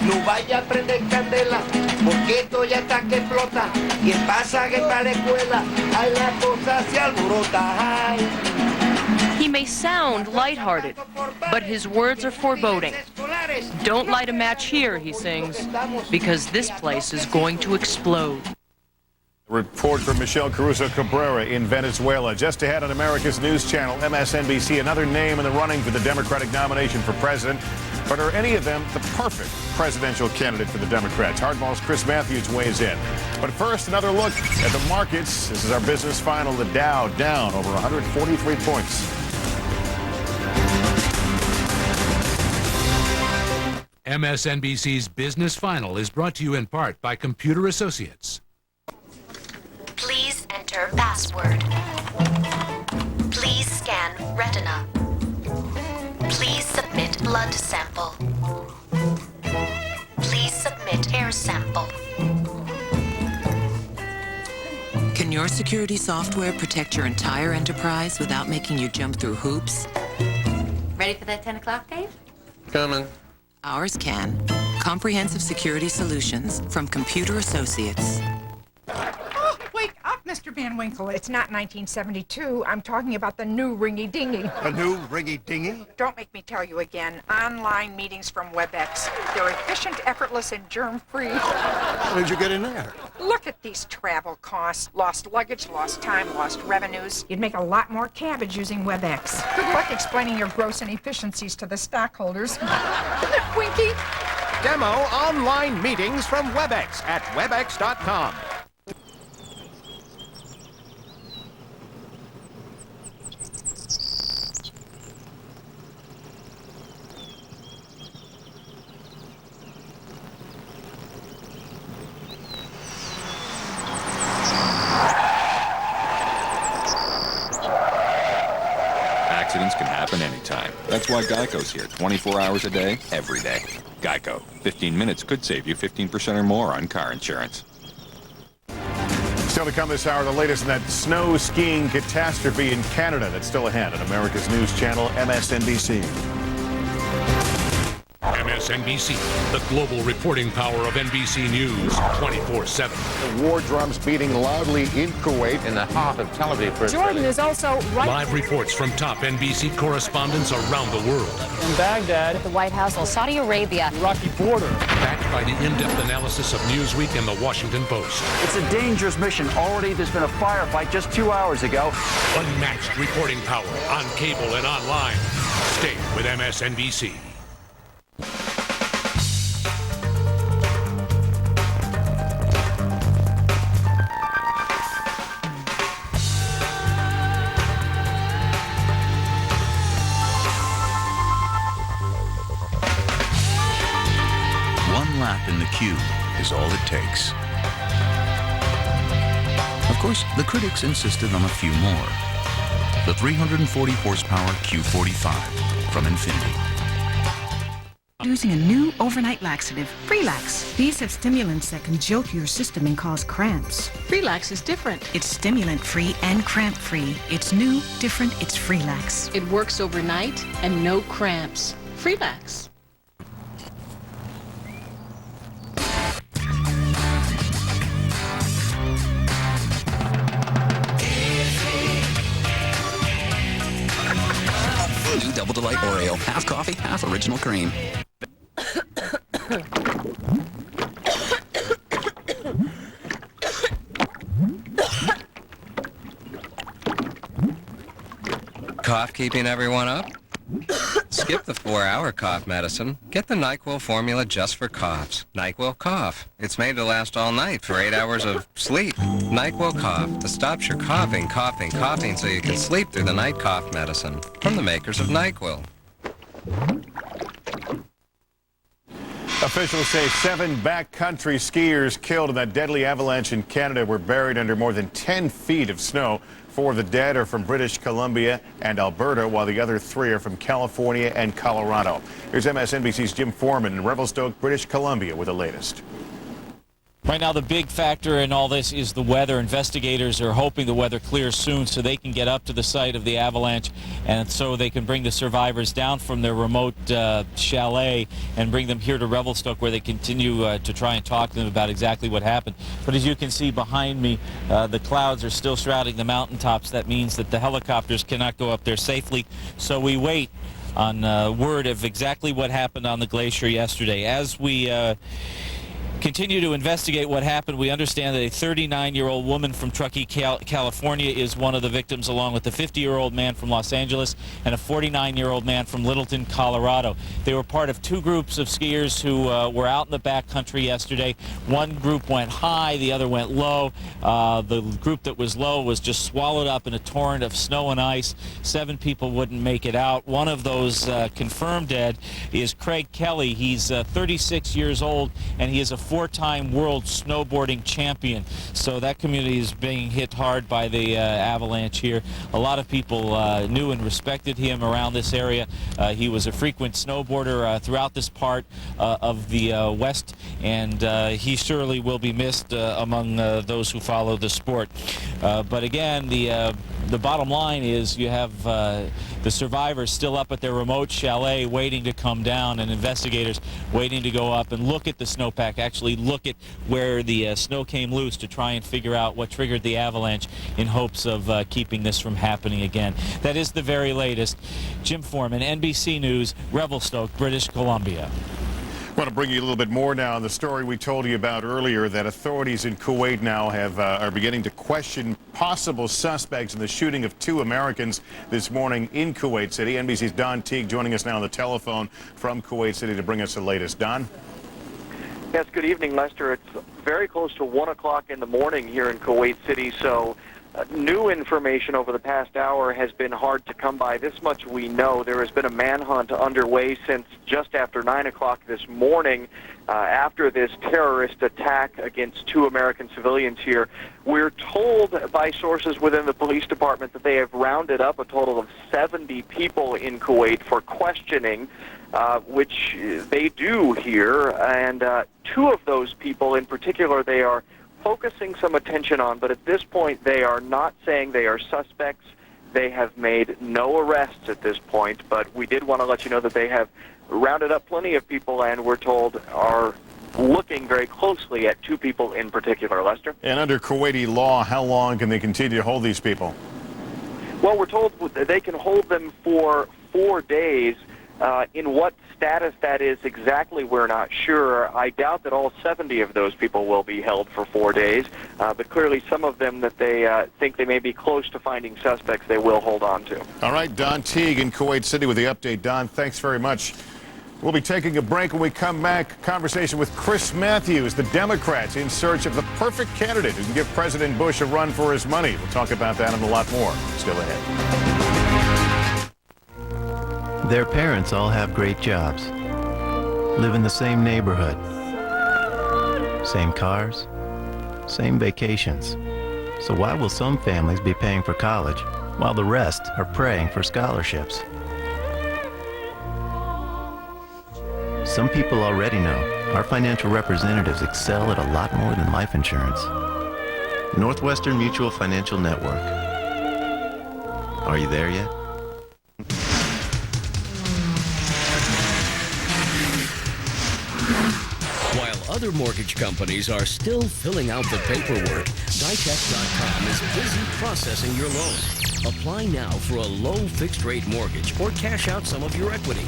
No vaya a prender candela, porque esto ya está que explota. Quien pasa que está a la escuela, ay, la cosa se alborota. Ay. He may sound lighthearted, but his words are foreboding. Don't light a match here, he sings, because this place is going to explode. Report from Michelle Caruso Cabrera in Venezuela. Just ahead on America's news channel, MSNBC, another name in the running for the Democratic nomination for president. But are any of them the perfect presidential candidate for the Democrats? Hardball's Chris Matthews weighs in. But first, another look at the markets. This is our business final. The Dow down over 143 points. MSNBC's Business Final is brought to you in part by Computer Associates. Please enter password. Please scan retina. Please submit blood sample. Please submit hair sample. Can your security software protect your entire enterprise without making you jump through hoops? Ready for that 10 o'clock, Dave? Coming. Ours can. Comprehensive security solutions from Computer Associates. Wake up, Mr. Van Winkle. It's not 1972. I'm talking about the new ringy-dingy. A new ringy-dingy? Don't make me tell you again. Online meetings from WebEx. They're efficient, effortless, and germ-free. How did you get in there? Look at these travel costs. Lost luggage, lost time, lost revenues. You'd make a lot more cabbage using WebEx. Good luck explaining your gross inefficiencies to the stockholders. Isn't it, Winky? Demo online meetings from WebEx at webex.com. Accidents can happen anytime. That's why Geico's here 24 hours a day, every day. Geico. 15 minutes could save you 15% or more on car insurance. Still to come this hour, the latest in that snow skiing catastrophe in Canada that's still ahead on America's news channel, MSNBC. MSNBC, the global reporting power of NBC News, 24/7. The war drums beating loudly in Kuwait in the heart of Tel Aviv. Jordan is also right. Live reports from top NBC correspondents around the world. In Baghdad, The White House, Saudi Arabia. Iraqi border. Backed by the in-depth analysis of Newsweek and the Washington Post. It's a dangerous mission. Already there's been a firefight just 2 hours ago. Unmatched reporting power on cable and online. Stay with MSNBC. One lap in the Q is all it takes. Of course, the critics insisted on a few more. The 340 horsepower Q45 from Infiniti. Introducing a new overnight laxative, Freelax. These have stimulants that can jolt your system and cause cramps. Freelax is different. It's stimulant-free and cramp-free. It's new, different, it's Freelax. It works overnight and no cramps. Freelax. New Double Delight Oreo. Half coffee, half original cream. Cough keeping everyone up? Skip the 4-hour cough medicine. Get the NyQuil formula just for coughs. NyQuil Cough. It's made to last all night for 8 hours of sleep. NyQuil Cough. That stops your coughing so you can sleep through the night cough medicine. From the makers of NyQuil. Officials say 7 backcountry skiers killed in that deadly avalanche in Canada were buried under more than 10 feet of snow. 4 of the dead are from British Columbia and Alberta, while the other 3 are from California and Colorado. Here's MSNBC's Jim Foreman in Revelstoke, British Columbia, with the latest. Right now, the big factor in all this is the weather. Investigators are hoping the weather clears soon so they can get up to the site of the avalanche and so they can bring the survivors down from their remote chalet and bring them here to Revelstoke, where they continue to try and talk to them about exactly what happened. But as you can see behind me, the clouds are still shrouding the mountaintops. That means that the helicopters cannot go up there safely. So we wait on word of exactly what happened on the glacier yesterday. As we continue to investigate what happened, we understand that a 39-year-old woman from Truckee, California is one of the victims, along with a 50-year-old man from Los Angeles and a 49-year-old man from Littleton, Colorado. They were part of 2 groups of skiers who were out in the backcountry yesterday. One group went high, the other went low. The group that was low was just swallowed up in a torrent of snow and ice. 7 people wouldn't make it out. One of those confirmed dead is Craig Kelly. He's 36 years old, and he is a 4-time world snowboarding champion. So that community is being hit hard by the avalanche here. A lot of people knew and respected him around this area. He was a frequent snowboarder throughout this part of the West, and he surely will be missed among those who follow the sport. But again, the bottom line is you have the survivors still up at their remote chalet waiting to come down, and investigators waiting to go up and look at the snowpack, actually look at where the snow came loose to try and figure out what triggered the avalanche in hopes of keeping this from happening again. That is the very latest. Jim Foreman, NBC News, Revelstoke, British Columbia. I want to bring you a little bit more now on the story we told you about earlier, that authorities in Kuwait now are beginning to question possible suspects in the shooting of 2 Americans this morning in Kuwait City. NBC's Don Teague joining us now on the telephone from Kuwait City to bring us the latest. Don? Yes, good evening, Lester. It's very close to 1 o'clock in the morning here in Kuwait City, so new information over the past hour has been hard to come by. This much we know. There has been a manhunt underway since just after 9 o'clock this morning after this terrorist attack against 2 American civilians here. We're told by sources within the police department that they have rounded up a total of 70 people in Kuwait for questioning, which they do here, and 2 of those people in particular they are focusing some attention on, but at this point they are not saying they are suspects. They have made no arrests at this point, but we did want to let you know that they have rounded up plenty of people, and we're told are looking very closely at 2 people in particular. Lester? And under Kuwaiti law, how long can they continue to hold these people? Well, we're told they can hold them for 4 days. In what status that is exactly, we're not sure. I doubt that all 70 of those people will be held for 4 days, but clearly some of them that they think they may be close to finding suspects, they will hold on to. All right, Don Teague in Kuwait City with the update. Don, thanks very much. We'll be taking a break. When we come back, conversation with Chris Matthews, the Democrats in search of the perfect candidate who can give President Bush a run for his money. We'll talk about that and a lot more still ahead. Their parents all have great jobs, live in the same neighborhood, same cars, same vacations. So why will some families be paying for college while the rest are praying for scholarships? Some people already know our financial representatives excel at a lot more than life insurance. Northwestern Mutual Financial Network. Are you there yet? While other mortgage companies are still filling out the paperwork, Ditech.com is busy processing your loan. Apply now for a low fixed-rate mortgage or cash out some of your equity.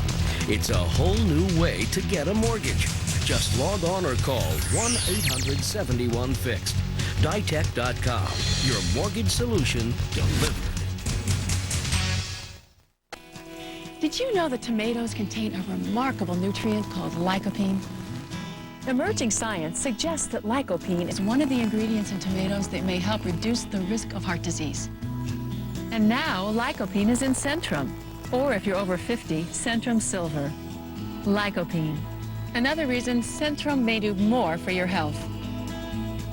It's a whole new way to get a mortgage. Just log on or call 1-800-71-FIXED. Ditech.com, your mortgage solution delivered. Did you know that tomatoes contain a remarkable nutrient called lycopene? Emerging science suggests that lycopene is one of the ingredients in tomatoes that may help reduce the risk of heart disease. And now, lycopene is in Centrum, or if you're over 50, Centrum Silver. Lycopene. Another reason Centrum may do more for your health.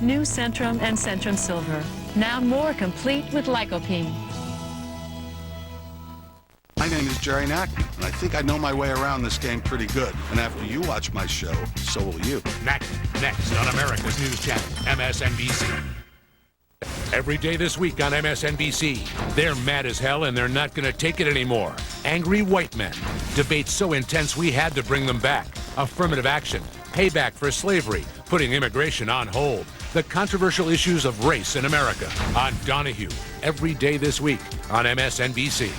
New Centrum and Centrum Silver. Now more complete with lycopene. My name is Jerry Nackman, and I think I know my way around this game pretty good. And after you watch my show, so will you. Next on America's News Channel, MSNBC. Every day this week on MSNBC, they're mad as hell and they're not going to take it anymore. Angry white men. Debate so intense we had to bring them back. Affirmative action. Payback for slavery. Putting immigration on hold. The controversial issues of race in America. On Donahue. Every day this week on MSNBC.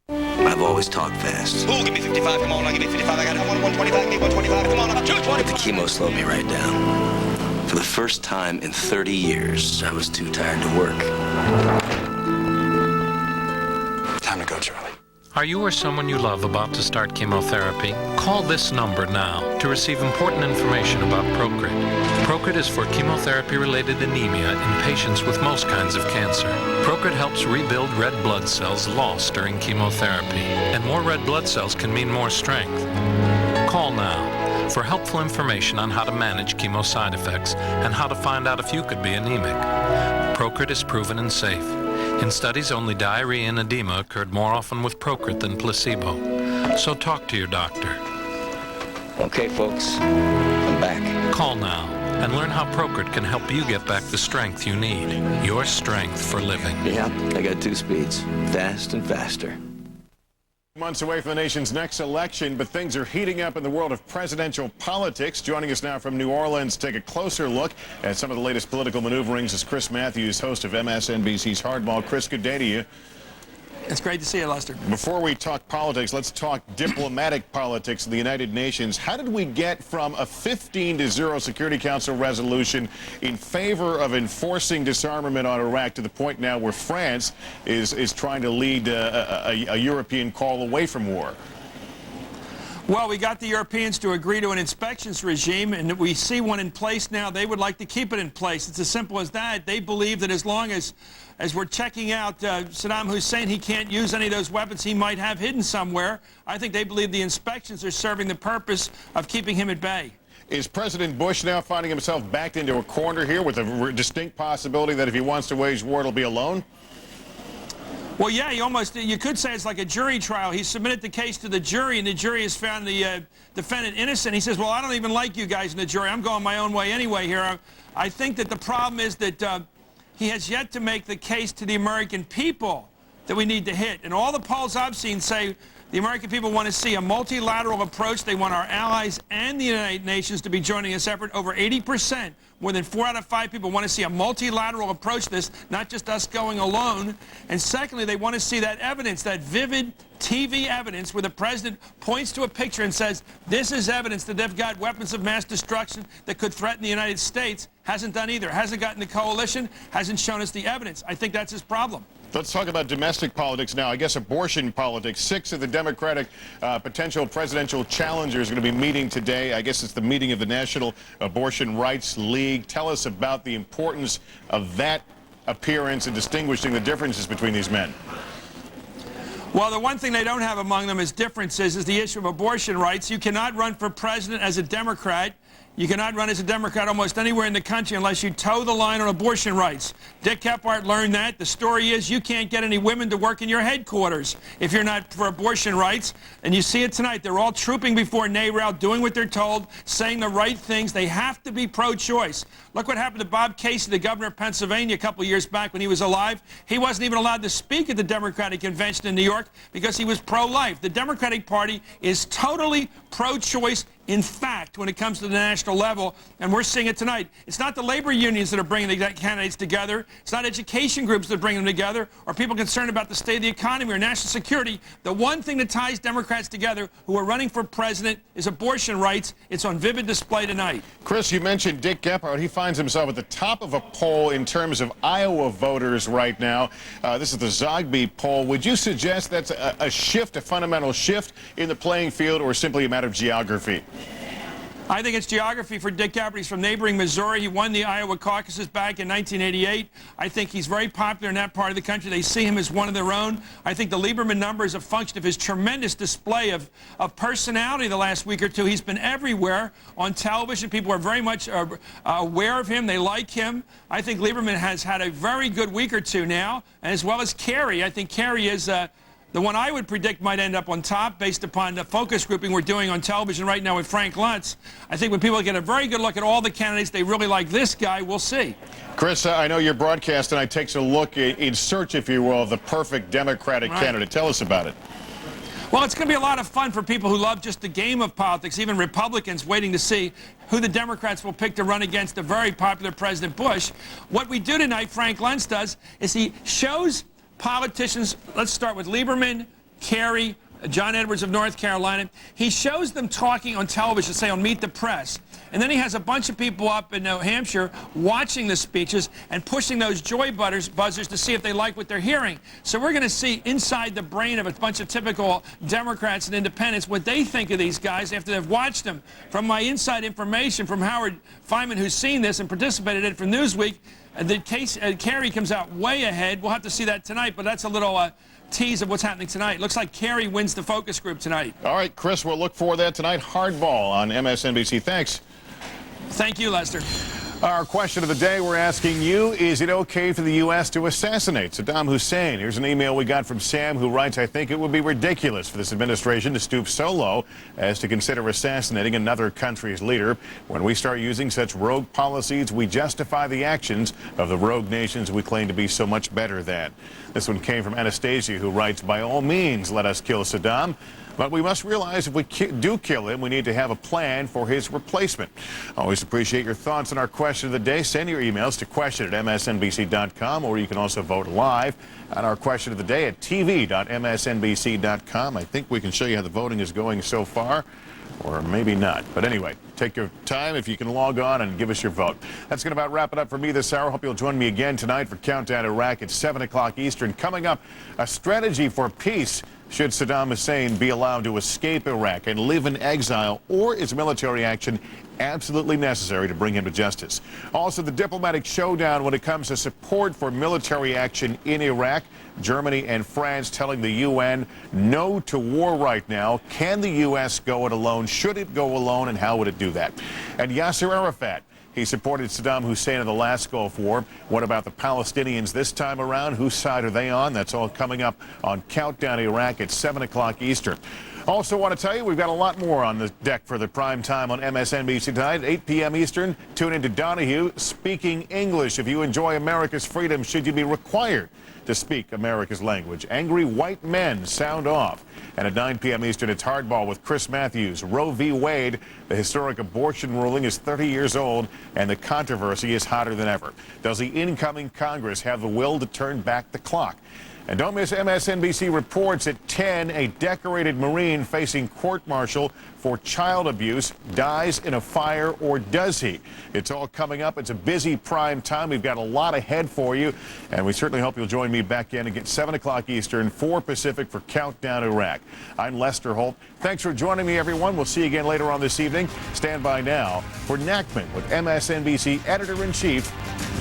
I've always talked fast. Ooh, give me 55, come on, give me 55, I got it, 125, give me 125, come on, 220. The chemo slowed me right down. For the first time in 30 years, I was too tired to work. Time to go, Charlie. Are you or someone you love about to start chemotherapy? Call this number now to receive important information about Procrit. Procrit is for chemotherapy-related anemia in patients with most kinds of cancer. Procrit helps rebuild red blood cells lost during chemotherapy, and more red blood cells can mean more strength. Call now for helpful information on how to manage chemo side effects and how to find out if you could be anemic. Procrit is proven and safe. In studies, only diarrhea and edema occurred more often with Procrit than placebo. So talk to your doctor. Okay, folks, I'm back. Call now and learn how Procrit can help you get back the strength you need. Your strength for living. Yeah, I got 2 speeds, fast and faster. Months away from the nation's next election, but things are heating up in the world of presidential politics. Joining us now from New Orleans to take a closer look at some of the latest political maneuverings is Chris Matthews, host of MSNBC's Hardball. Chris, good day to you. It's great to see you, Lester. Before we talk politics, let's talk diplomatic politics of the United Nations. How did we get from a 15-0 Security Council resolution in favor of enforcing disarmament on Iraq to the point now where France is trying to lead a European call away from war? Well, we got the Europeans to agree to an inspections regime, and we see one in place now. They would like to keep it in place. It's as simple as that. They believe that as long as we're checking out Saddam Hussein, he can't use any of those weapons he might have hidden somewhere. I think they believe the inspections are serving the purpose of keeping him at bay. Is President Bush now finding himself backed into a corner here with a distinct possibility that if he wants to wage war, it'll be alone? Well, yeah, you could say it's like a jury trial. He submitted the case to the jury, and the jury has found the defendant innocent. He says, well, I don't even like you guys in the jury. I'm going my own way anyway here. I think that the problem is that he has yet to make the case to the American people that we need to hit. And all the polls I've seen say the American people want to see a multilateral approach. They want our allies and the United Nations to be joining this effort. Over 80%, more than 4 out of 5 people want to see a multilateral approach to this, not just us going alone. And secondly, they want to see that evidence, that vivid TV evidence where the president points to a picture and says, this is evidence that they've got weapons of mass destruction that could threaten the United States. Hasn't done either. Hasn't gotten the coalition. Hasn't shown us the evidence. I think that's his problem. Let's talk about domestic politics now. I guess abortion politics. 6 of the Democratic potential presidential challengers are going to be meeting today. I guess it's the meeting of the National Abortion Rights League. Tell us about the importance of that appearance and distinguishing the differences between these men. Well, the one thing they don't have among them as differences is the issue of abortion rights. You cannot run for president as a Democrat You cannot run as a Democrat almost anywhere in the country unless you toe the line on abortion rights. Dick Gephardt learned that. The story is you can't get any women to work in your headquarters if you're not for abortion rights. And you see it tonight. They're all trooping before NARAL, doing what they're told, saying the right things. They have to be pro-choice. Look what happened to Bob Casey, the governor of Pennsylvania, a couple years back when he was alive. He wasn't even allowed to speak at the Democratic convention in New York because he was pro-life. The Democratic Party is totally pro-choice, in fact, when it comes to the national level, and we're seeing it tonight. It's not the labor unions that are bringing the candidates together. It's not education groups that are bringing them together, or people concerned about the state of the economy or national security. The one thing that ties Democrats together who are running for president is abortion rights. It's on vivid display tonight. Chris, you mentioned Dick Gephardt. He finds himself at the top of a poll in terms of Iowa voters right now. This is the Zogby poll. Would you suggest that's a shift, a fundamental shift in the playing field, or simply a matter of geography? I think it's geography for Dick Gephardt. He's from neighboring Missouri. He won the Iowa caucuses back in 1988. I think he's very popular in that part of the country. They see him as one of their own. I think the Lieberman number is a function of his tremendous display of personality the last week or two. He's been everywhere on television. People are very much aware of him. They like him. I think Lieberman has had a very good week or two now, and as well as Kerry. I think Kerry is the one I would predict might end up on top based upon the focus grouping we're doing on television right now with Frank Luntz. I think when people get a very good look at all the candidates, they really like this guy. We'll see. Chris, I know your broadcast tonight takes a look in search, if you will, of the perfect Democratic candidate. Tell us about it. Well, it's going to be a lot of fun for people who love just the game of politics, even Republicans waiting to see who the Democrats will pick to run against the very popular President Bush. What we do tonight, Frank Luntz does, is he shows politicians, let's start with Lieberman, Kerry, John Edwards of North Carolina. He shows them talking on television, say on Meet the Press. And then he has a bunch of people up in New Hampshire watching the speeches and pushing those joy buzzers to see if they like what they're hearing. So we're going to see inside the brain of a bunch of typical Democrats and independents what they think of these guys after they've watched them. From my inside information from Howard Feynman, who's seen this and participated in it from Newsweek, the case Kerry comes out way ahead. We'll have to see that tonight, but that's a little tease of what's happening tonight. Looks like Kerry wins the focus group tonight. All right, Chris, we'll look for that tonight. Hardball on MSNBC. Thanks. Thank you, Lester. Our question of the day, we're asking you, is it okay for the U.S. to assassinate Saddam Hussein? Here's an email we got from Sam who writes, I think it would be ridiculous for this administration to stoop so low as to consider assassinating another country's leader. When we start using such rogue policies, we justify the actions of the rogue nations we claim to be so much better than. This one came from Anastasia who writes, by all means, let us kill Saddam. But we must realize if we do kill him, we need to have a plan for his replacement. Always appreciate your thoughts on our question of the day. Send your emails to question@msnbc.com, or you can also vote live on our question of the day at tv.msnbc.com. I think we can show you how the voting is going so far, or maybe not. But anyway, take your time if you can log on and give us your vote. That's going to about wrap it up for me this hour. Hope you'll join me again tonight for Countdown Iraq at 7 o'clock Eastern. Coming up, a strategy for peace. Should Saddam Hussein be allowed to escape Iraq and live in exile, or is military action absolutely necessary to bring him to justice? Also, the diplomatic showdown when it comes to support for military action in Iraq. Germany and France telling the UN no to war right now. Can the U.S. go it alone? Should it go alone, and how would it do that? And Yasser Arafat. He supported Saddam Hussein in the last Gulf War. What about the Palestinians this time around? Whose side are they on? That's all coming up on Countdown Iraq at 7 o'clock Eastern. Also want to tell you we've got a lot more on the deck for the prime time on MSNBC tonight, 8 p.m. Eastern. Tune into Donahue Speaking English. If you enjoy America's freedom, should you be required to speak America's language? Angry white men sound off. And at 9 p.m. Eastern, it's Hardball with Chris Matthews. Roe v. Wade, the historic abortion ruling is 30 years old, and the controversy is hotter than ever. Does the incoming Congress have the will to turn back the clock? And don't miss MSNBC Reports at 10. A decorated Marine facing court-martial for child abuse dies in a fire, or does he? It's all coming up. It's a busy prime time. We've got a lot ahead for you, and we certainly hope you'll join me back in again 7 o'clock Eastern, 4 Pacific for Countdown Iraq. I'm Lester Holt. Thanks for joining me, everyone. We'll see you again later on this evening. Stand by now for Nachman with MSNBC Editor-in-Chief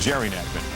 Jerry Nachman.